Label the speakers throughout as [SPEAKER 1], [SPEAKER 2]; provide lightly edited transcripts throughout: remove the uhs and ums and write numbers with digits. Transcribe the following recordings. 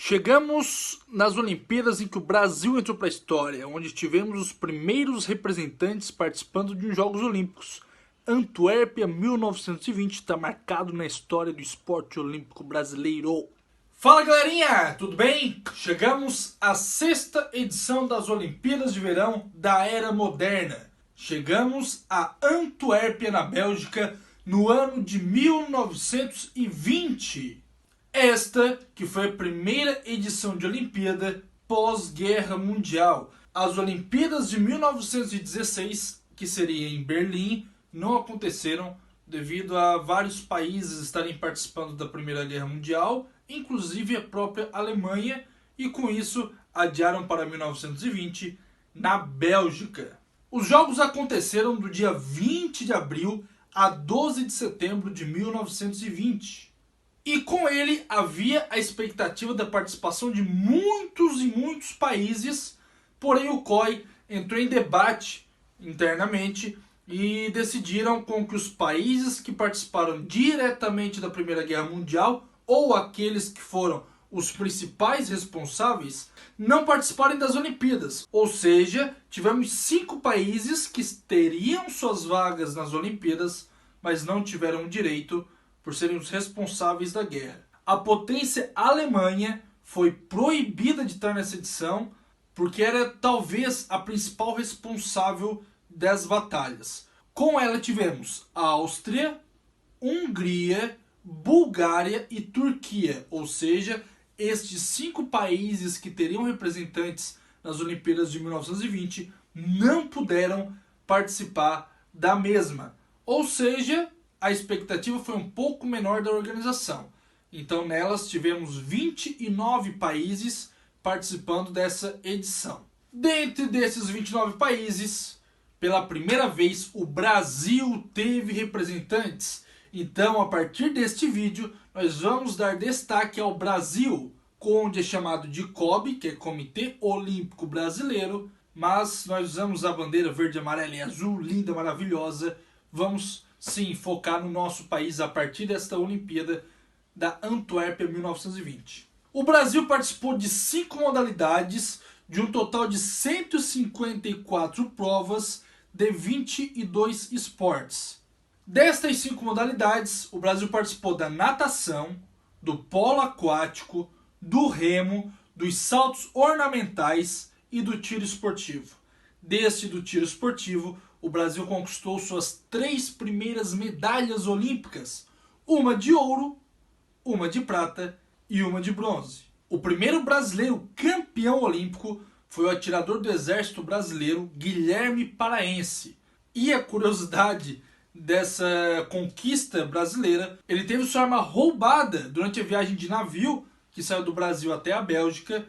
[SPEAKER 1] Chegamos nas Olimpíadas em que o Brasil entrou para a história, onde tivemos os primeiros representantes participando de uns Jogos Olímpicos. Antuérpia 1920 está marcado na história do esporte olímpico brasileiro. Fala galerinha, tudo bem? Chegamos à sexta edição das Olimpíadas de Verão da Era Moderna. Chegamos a Antuérpia, na Bélgica, no ano de 1920. Esta que foi a primeira edição de Olimpíada pós-Guerra Mundial. As Olimpíadas de 1916, que seria em Berlim, não aconteceram devido a vários países estarem participando da Primeira Guerra Mundial, inclusive a própria Alemanha, e com isso adiaram para 1920 na Bélgica. Os Jogos aconteceram do dia 20 de abril a 12 de setembro de 1920. E com ele havia a expectativa da participação de muitos e muitos países, porém o COI entrou em debate internamente e decidiram com que os países que participaram diretamente da Primeira Guerra Mundial, ou aqueles que foram os principais responsáveis, não participarem das Olimpíadas. Ou seja, tivemos 5 países que teriam suas vagas nas Olimpíadas, mas não tiveram o direito por serem os responsáveis da guerra. A potência Alemanha foi proibida de estar nessa edição porque era talvez a principal responsável das batalhas. Com ela tivemos a Áustria, Hungria, Bulgária e Turquia, ou seja, estes 5 países que teriam representantes nas Olimpíadas de 1920 não puderam participar da mesma. Ou seja, a expectativa foi um pouco menor da organização. Então nelas tivemos 29 países participando dessa edição. Dentre desses 29 países, pela primeira vez o Brasil teve representantes. Então a partir deste vídeo nós vamos dar destaque ao Brasil, onde é chamado de COB, que é Comitê Olímpico Brasileiro, mas nós usamos a bandeira verde, amarela e azul, linda, maravilhosa. Vamos sim focar no nosso país a partir desta Olimpíada da Antuérpia 1920. O Brasil participou de 5 modalidades, de um total de 154 provas de 22 esportes. Destas 5 modalidades, o Brasil participou da natação, do polo aquático, do remo, dos saltos ornamentais e do tiro esportivo. Deste do tiro esportivo, o Brasil conquistou suas 3 primeiras medalhas olímpicas, uma de ouro, uma de prata e uma de bronze. O primeiro brasileiro campeão olímpico foi o atirador do Exército Brasileiro Guilherme Paraense. E a curiosidade dessa conquista brasileira, ele teve sua arma roubada durante a viagem de navio que saiu do Brasil até a Bélgica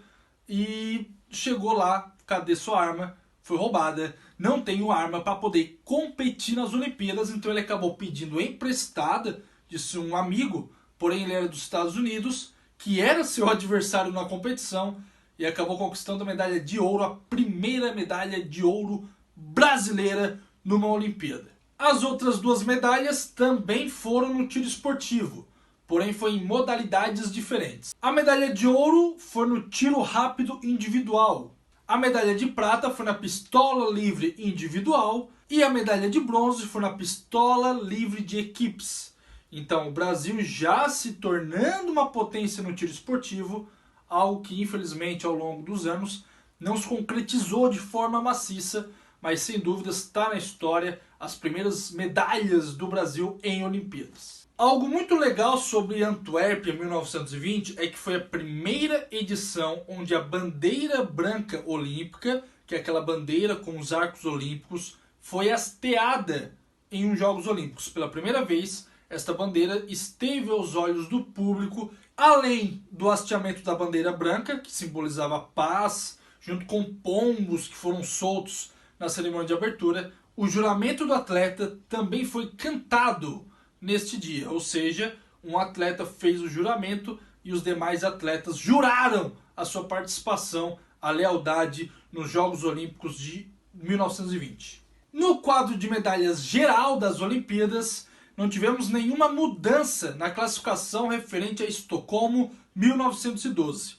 [SPEAKER 1] e chegou lá, cadê sua arma? Foi roubada, não tem arma para poder competir nas Olimpíadas, então ele acabou pedindo emprestada de um amigo, porém ele era dos Estados Unidos, que era seu adversário na competição, e acabou conquistando a medalha de ouro, a primeira medalha de ouro brasileira numa Olimpíada. As outras 2 medalhas também foram no tiro esportivo, porém foi em modalidades diferentes. A medalha de ouro foi no tiro rápido individual. A medalha de prata foi na pistola livre individual e a medalha de bronze foi na pistola livre de equipes. Então o Brasil já se tornando uma potência no tiro esportivo, algo que infelizmente ao longo dos anos não se concretizou de forma maciça, mas sem dúvida está na história as primeiras medalhas do Brasil em Olimpíadas. Algo muito legal sobre Antuérpia 1920 é que foi a primeira edição onde a bandeira branca olímpica, que é aquela bandeira com os arcos olímpicos, foi hasteada em uns Jogos Olímpicos. Pela primeira vez, esta bandeira esteve aos olhos do público, além do hasteamento da bandeira branca, que simbolizava a paz, junto com pombos que foram soltos na cerimônia de abertura. O juramento do atleta também foi cantado neste dia, ou seja, um atleta fez o juramento e os demais atletas juraram a sua participação, a lealdade nos Jogos Olímpicos de 1920. No quadro de medalhas geral das Olimpíadas, não tivemos nenhuma mudança na classificação referente a Estocolmo 1912.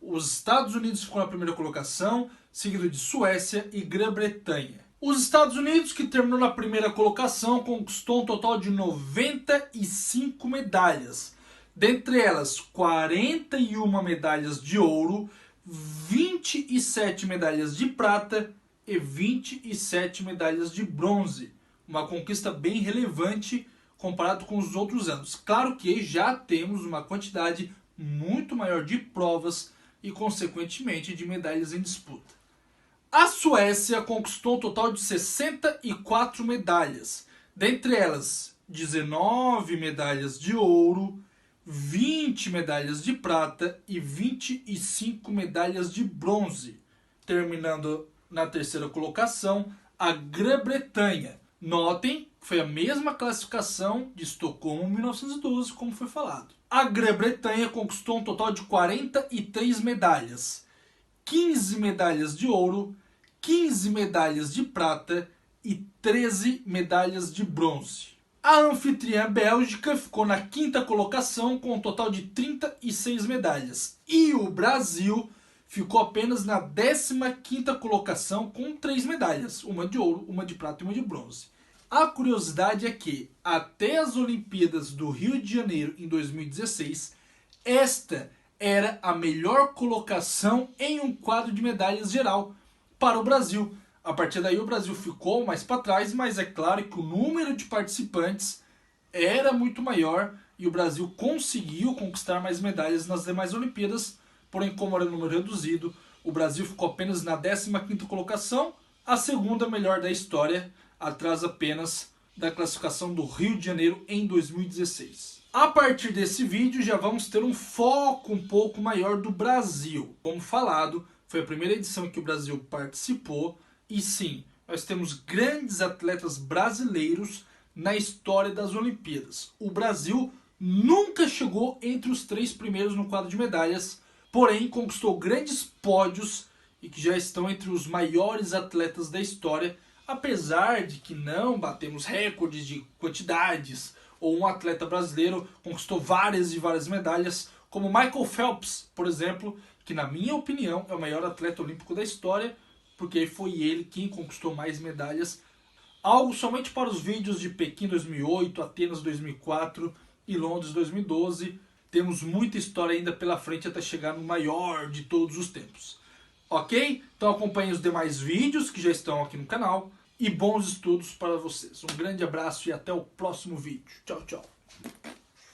[SPEAKER 1] Os Estados Unidos ficou na primeira colocação, seguido de Suécia e Grã-Bretanha. Os Estados Unidos, que terminou na primeira colocação, conquistou um total de 95 medalhas. Dentre elas, 41 medalhas de ouro, 27 medalhas de prata e 27 medalhas de bronze. Uma conquista bem relevante comparado com os outros anos. Claro que já temos uma quantidade muito maior de provas e, consequentemente, de medalhas em disputa. A Suécia conquistou um total de 64 medalhas. Dentre elas, 19 medalhas de ouro, 20 medalhas de prata e 25 medalhas de bronze. Terminando na terceira colocação, a Grã-Bretanha. Notem que foi a mesma classificação de Estocolmo em 1912, como foi falado. A Grã-Bretanha conquistou um total de 43 medalhas. 15 medalhas de ouro, 15 medalhas de prata e 13 medalhas de bronze. A anfitriã Bélgica ficou na quinta colocação com um total de 36 medalhas. E o Brasil ficou apenas na 15ª colocação com 3 medalhas, uma de ouro, uma de prata e uma de bronze. A curiosidade é que, até as Olimpíadas do Rio de Janeiro em 2016, esta era a melhor colocação em um quadro de medalhas geral para o Brasil. A partir daí o Brasil ficou mais para trás, mas é claro que o número de participantes era muito maior e o Brasil conseguiu conquistar mais medalhas nas demais Olimpíadas, porém como era um número reduzido, o Brasil ficou apenas na 15ª colocação, a segunda melhor da história, atrás apenas da classificação do Rio de Janeiro em 2016. A partir desse vídeo já vamos ter um foco um pouco maior do Brasil. Como falado, foi a primeira edição em que o Brasil participou e sim, nós temos grandes atletas brasileiros na história das Olimpíadas. O Brasil nunca chegou entre os 3 primeiros no quadro de medalhas, porém conquistou grandes pódios e que já estão entre os maiores atletas da história, apesar de que não batemos recordes de quantidades, ou um atleta brasileiro conquistou várias e várias medalhas, como Michael Phelps, por exemplo, que na minha opinião é o maior atleta olímpico da história, porque foi ele quem conquistou mais medalhas. Algo somente para os vídeos de Pequim 2008, Atenas 2004 e Londres 2012. Temos muita história ainda pela frente até chegar no maior de todos os tempos. Ok? Então acompanhem os demais vídeos que já estão aqui no canal. E bons estudos para vocês. Um grande abraço e até o próximo vídeo. Tchau, tchau.